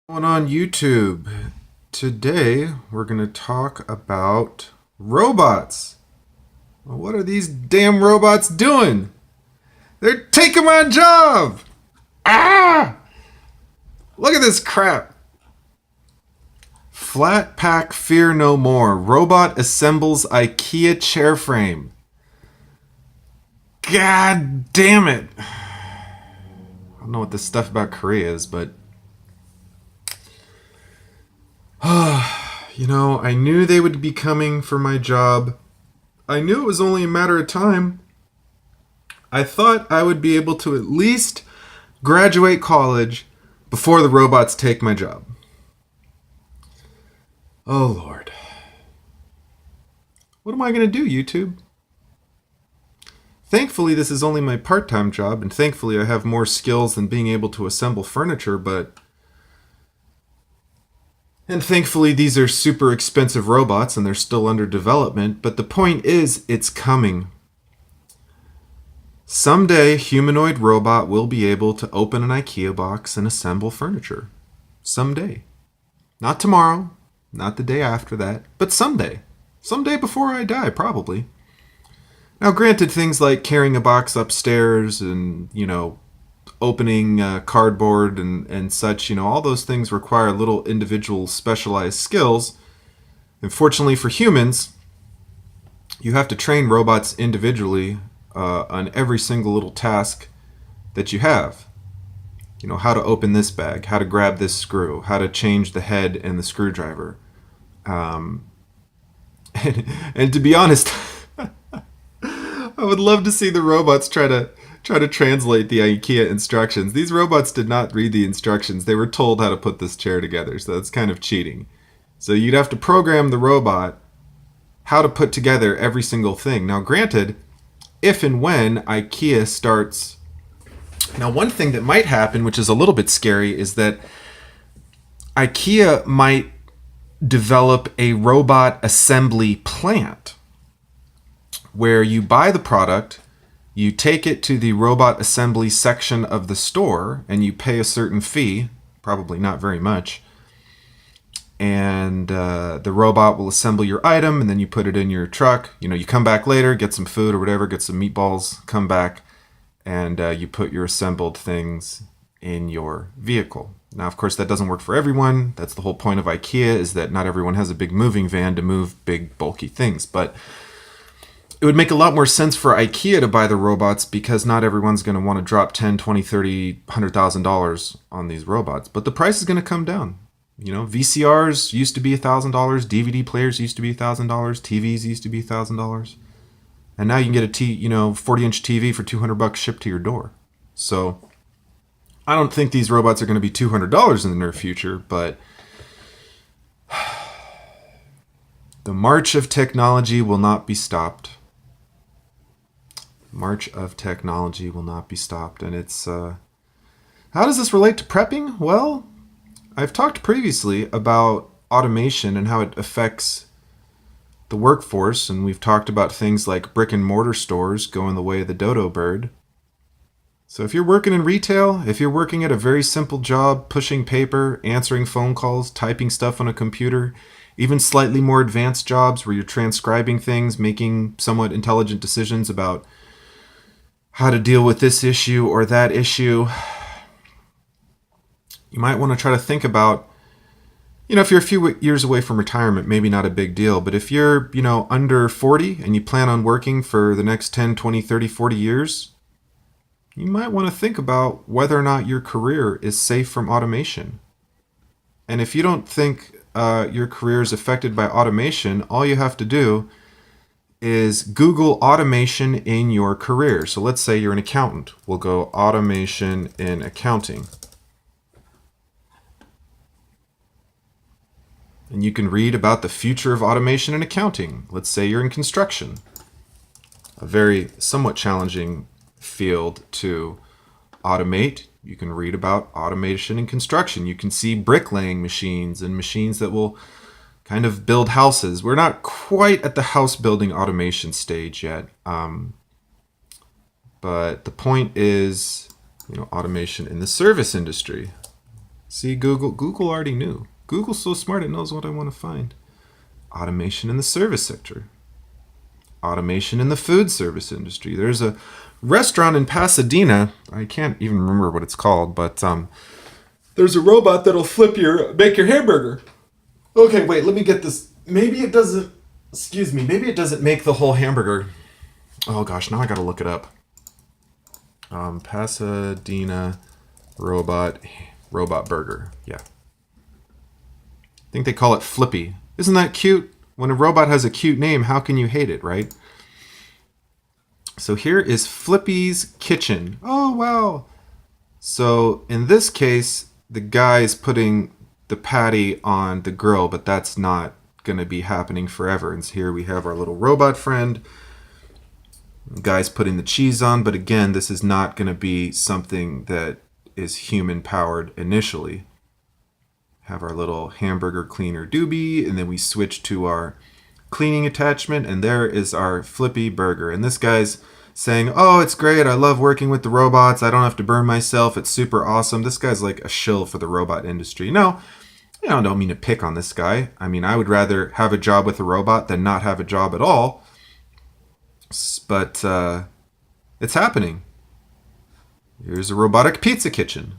Going on YouTube. Today we're going to talk about robots. Well, what are these damn robots doing? They're taking my job! Ah! Look at this crap. Flat pack fear no more. Robot assembles IKEA chair frame. God damn it. I don't know what this stuff about Korea is, but I knew they would be coming for my job. I knew it was only a matter of time. I thought I would be able to at least graduate college before the robots take my job. Oh, Lord. What am I going to do, YouTube? Thankfully, this is only my part-time job, and thankfully I have more skills than being able to assemble furniture, and thankfully, these are super expensive robots and they're still under development. But the point is, it's coming. Someday, a humanoid robot will be able to open an IKEA box and assemble furniture. Someday. Not tomorrow, not the day after that, but someday. Someday before I die, probably. Now, granted, things like carrying a box upstairs and, opening cardboard and such, all those things require little individual specialized skills. Unfortunately for humans, you have to train robots individually on every single little task that you have. How to open this bag, how to grab this screw, how to change the head and the screwdriver. And to be honest, I would love to see the robots try to translate the IKEA instructions. These robots did not read the instructions. They were told how to put this chair together, so that's kind of cheating. So you'd have to program the robot how to put together every single thing. Now, granted, if and when IKEA starts... Now, one thing that might happen, which is a little bit scary, is that IKEA might develop a robot assembly plant where you buy the product, you take it to the robot assembly section of the store, and you pay a certain fee, probably not very much, and the robot will assemble your item, and then you put it in your truck. You come back later, get some food or whatever, get some meatballs, come back, and you put your assembled things in your vehicle. Now, of course, that doesn't work for everyone. That's the whole point of IKEA, is that not everyone has a big moving van to move big, bulky things, but it would make a lot more sense for IKEA to buy the robots, because not everyone's going to want to drop 10, 20, 30, $100,000 on these robots. But the price is going to come down. VCRs used to be $1,000, DVD players used to be $1,000, TVs used to be $1,000, and now you can get a 40-inch TV for $200 shipped to your door. So I don't think these robots are going to be $200 in the near future, but the march of technology will not be stopped. March of technology will not be stopped. And it's how does this relate to prepping? Well, I've talked previously about automation and how it affects the workforce, and we've talked about things like brick and mortar stores going the way of the dodo bird. So if you're working in retail, if you're working at a very simple job, pushing paper, answering phone calls, typing stuff on a computer, even slightly more advanced jobs where you're transcribing things, making somewhat intelligent decisions about how to deal with this issue or that issue, you might want to try to think about, if you're a few years away from retirement, maybe not a big deal, but if you're, under 40 and you plan on working for the next 10, 20, 30, 40 years, you might want to think about whether or not your career is safe from automation. And if you don't think your career is affected by automation, all you have to do is Google automation in your career. So let's say you're an accountant. We'll go automation in accounting. And you can read about the future of automation in accounting. Let's say you're in construction, a very somewhat challenging field to automate. You can read about automation in construction. You can see bricklaying machines and machines that will kind of build houses. We're not quite at the house building automation stage yet. But the point is, automation in the service industry. See, Google already knew. Google's so smart it knows what I want to find. Automation in the service sector. Automation in the food service industry. There's a restaurant in Pasadena. I can't even remember what it's called, but there's a robot that'll make your hamburger. Okay, wait, let me get this. Maybe it doesn't make the whole hamburger. Oh gosh, now I gotta look it up. Pasadena robot burger. Yeah. I think they call it Flippy. Isn't that cute? When a robot has a cute name, how can you hate it, right? So here is Flippy's Kitchen. Oh, wow. So in this case, the guy is putting the patty on the grill, but that's not going to be happening forever. And so here we have our little robot friend. The guy's putting the cheese on, but again, this is not going to be something that is human powered initially. Have our little hamburger cleaner doobie, and then we switch to our cleaning attachment, and there is our Flippy burger. And this guy's saying, oh, it's great, I love working with the robots, I don't have to burn myself, it's super awesome. This guy's like a shill for the robot industry. No, I don't mean to pick on this guy. I mean, I would rather have a job with a robot than not have a job at all. But it's happening. Here's a robotic pizza kitchen.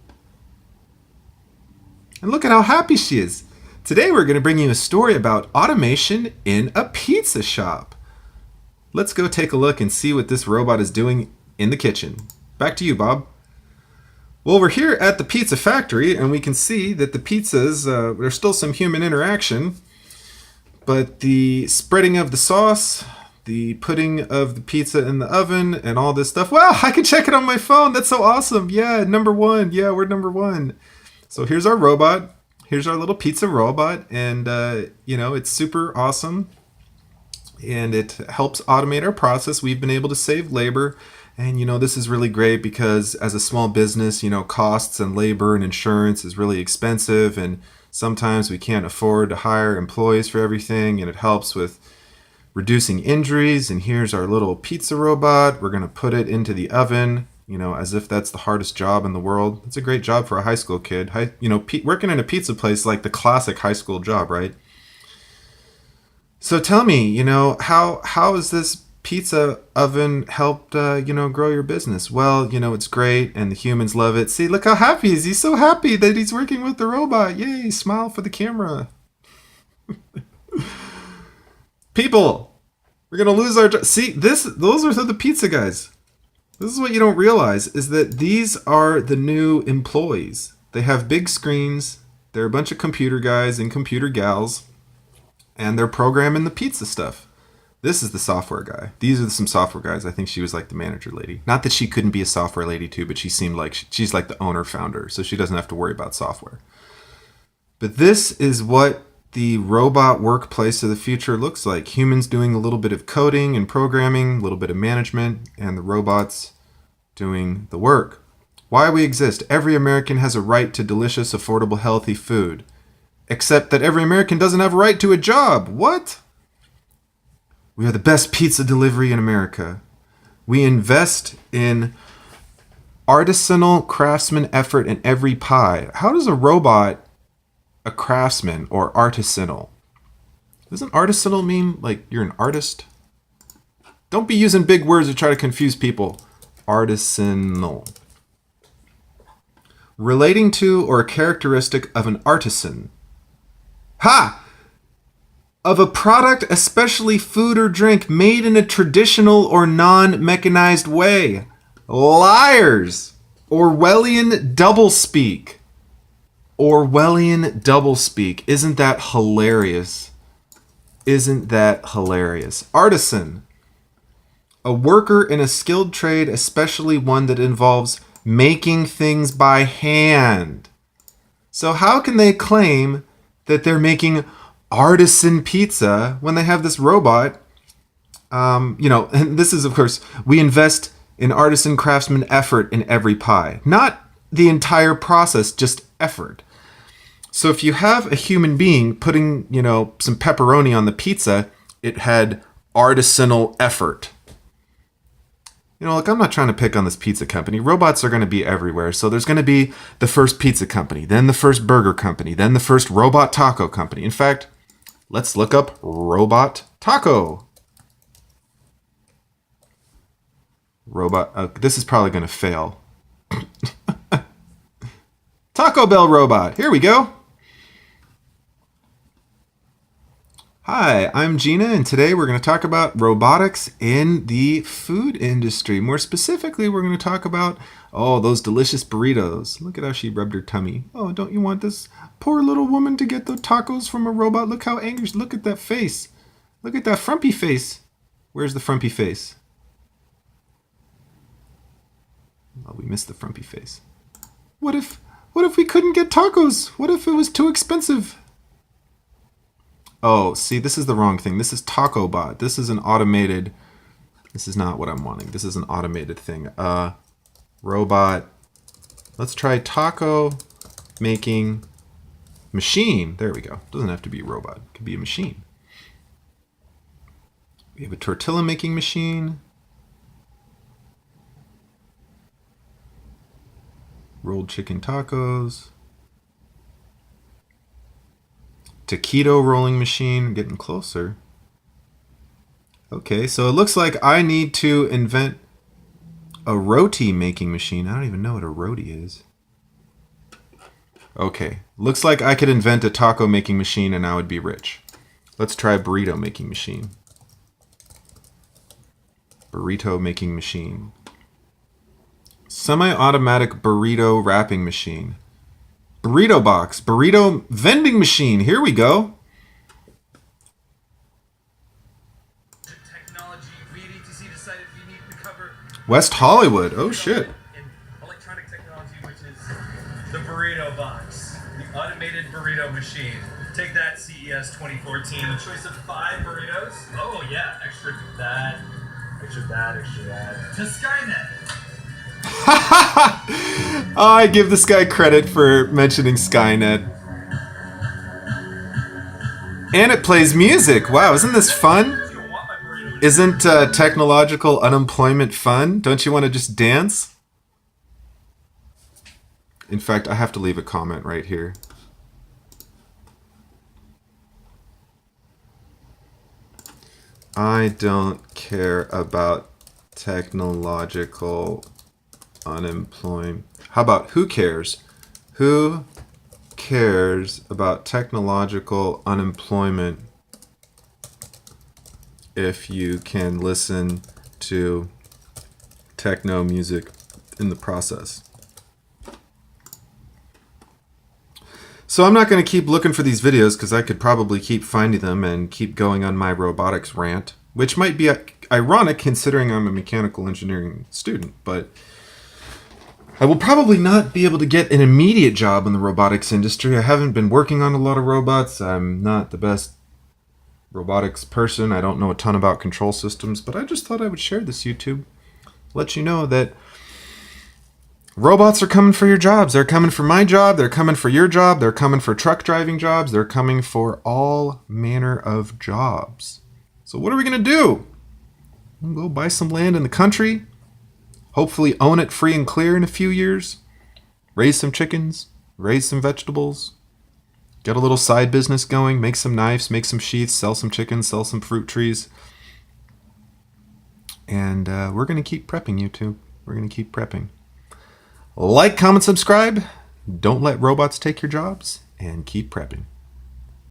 And look at how happy she is. Today we're going to bring you a story about automation in a pizza shop. Let's go take a look and see what this robot is doing in the kitchen. Back to you, Bob. Well, we're here at the pizza factory, and we can see that the pizzas, there's still some human interaction, but the spreading of the sauce, the putting of the pizza in the oven, and all this stuff. Wow, I can check it on my phone. That's so awesome. Yeah, number one. Yeah, we're number one. So here's our robot. Here's our little pizza robot, and it's super awesome, and it helps automate our process. We've been able to save labor, and this is really great because as a small business, costs and labor and insurance is really expensive, and sometimes we can't afford to hire employees for everything, and it helps with reducing injuries. And here's our little pizza robot. We're going to put it into the oven. As if that's the hardest job in the world. It's a great job for a high school kid. Working in a pizza place is like the classic high school job, right? So tell me, how has this pizza oven helped, grow your business? Well, it's great, and the humans love it. See, look how happy he is. He's so happy that he's working with the robot. Yay, smile for the camera. People, we're going to lose our job. See, those are the pizza guys. This is what you don't realize, is that these are the new employees. They have big screens. They're a bunch of computer guys and computer gals, and they're programming the pizza stuff. This is the software guy. These are some software guys. I think she was like the manager lady. Not that she couldn't be a software lady too, but she seemed like she's like the owner founder, so she doesn't have to worry about software. But this is what the robot workplace of the future looks like. Humans doing a little bit of coding and programming, a little bit of management, and the robots doing the work. Why we exist. Every American has a right to delicious, affordable, healthy food. Except that every American doesn't have a right to a job. What? We are the best pizza delivery in America. We invest in artisanal craftsman effort in every pie. How does a robot a craftsman or artisanal? Doesn't artisanal mean like you're an artist? Don't be using big words to try to confuse people. Artisanal. Relating to or a characteristic of an artisan. Ha! Of a product, especially food or drink, made in a traditional or non-mechanized way. Liars! Orwellian doublespeak. Orwellian doublespeak. Isn't that hilarious? Isn't that hilarious? Artisan. A worker in a skilled trade, especially one that involves making things by hand. So how can they claim that they're making artisan pizza when they have this robot? And this is, of course, we invest in artisan craftsman effort in every pie. Not the entire process, just effort. So if you have a human being putting, some pepperoni on the pizza, it had artisanal effort. You know, look, I'm not trying to pick on this pizza company. Robots are going to be everywhere. So there's going to be the first pizza company, then the first burger company, then the first robot taco company. In fact, let's look up robot taco. Robot. This is probably going to fail. Taco Bell robot. Here we go. Hi, I'm Gina, and today we're going to talk about robotics in the food industry. More specifically, we're going to talk about, those delicious burritos. Look at how she rubbed her tummy. Oh, don't you want this poor little woman to get the tacos from a robot? Look how angry. Look at that face. Look at that frumpy face. Where's the frumpy face? Oh, we missed the frumpy face. What if we couldn't get tacos? What if it was too expensive? Oh, see, this is the wrong thing. This is Taco Bot. This is an automated... This is not what I'm wanting. This is an automated thing. Robot. Let's try taco making machine. There we go. Doesn't have to be a robot. It could be a machine. We have a tortilla making machine. Rolled chicken tacos. Taquito rolling machine, getting closer. Okay, so it looks like I need to invent a roti making machine. I don't even know what a roti is. Okay, looks like I could invent a taco making machine and I would be rich. Let's try burrito making machine. Burrito making machine. Semi-automatic burrito wrapping machine. Burrito box, burrito vending machine. Here we go. Technology, VDTC decided we need to cover West Hollywood. Oh shit. in electronic technology, which is the burrito box, the automated burrito machine. Take that, CES 2014. A choice of 5 burritos. Oh yeah, extra that, extra that, extra that. To Skynet. I give this guy credit for mentioning Skynet. And it plays music. Wow, isn't this fun? Isn't technological unemployment fun? Don't you want to just dance? In fact, I have to leave a comment right here. I don't care about technological unemployment. How about who cares? Who cares about technological unemployment if you can listen to techno music in the process? So I'm not going to keep looking for these videos because I could probably keep finding them and keep going on my robotics rant, which might be ironic considering I'm a mechanical engineering student, but I will probably not be able to get an immediate job in the robotics industry. I haven't been working on a lot of robots. I'm not the best robotics person. I don't know a ton about control systems, but I just thought I would share this YouTube. Let you know that robots are coming for your jobs. They're coming for my job. They're coming for your job. They're coming for truck driving jobs. They're coming for all manner of jobs. So what are we going to do? We'll go buy some land in the country. Hopefully own it free and clear in a few years. Raise some chickens. Raise some vegetables. Get a little side business going. Make some knives. Make some sheaths. Sell some chickens. Sell some fruit trees. And we're going to keep prepping, YouTube. We're going to keep prepping. Like, comment, subscribe. Don't let robots take your jobs. And keep prepping.